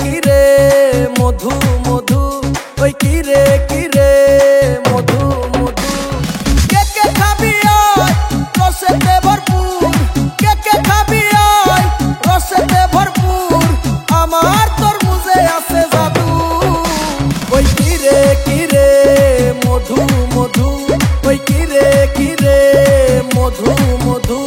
কিরে মধু মধু, ওই কিরে মধু মধু। কে কে খাবি আয় রসেতে ভরপুর, কে কে খাবি আয় রসেতে ভরপুর, আমার তরমুজে আছে জাদু। ওই কিরে মধু মধু, ওই কিরে মধু মধু।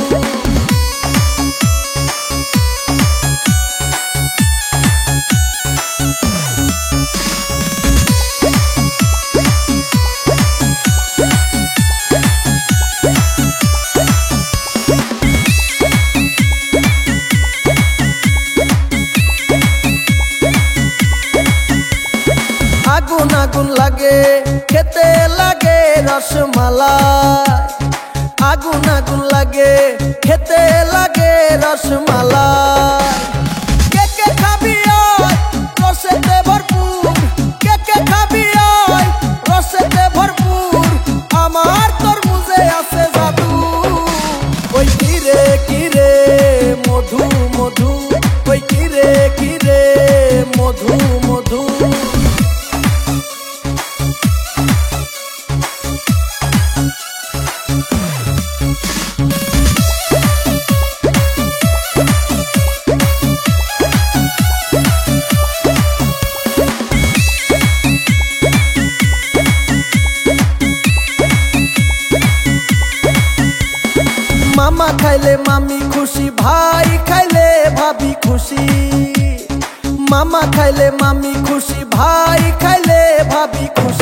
আগুন আগুন লাগে খেতে লাগে রসমালাই, আগুন আগুন লাগে খেতে লাগে রসমালাই। কে কে খাবি আয় রসেতে ভরপুর, কে কে খাবি আয় রসেতে ভরপুর, আমার তরমুজে আছে জাদু। ওই কিরে মধু মধু, ওই কিরে মধু মধু। মামা খাইলে মামি খুশি, ভাই খাইলে ভাবি খুশি। মামা খাইলে মামি খুশি, ভাই খাইলে ভাবি খুশি।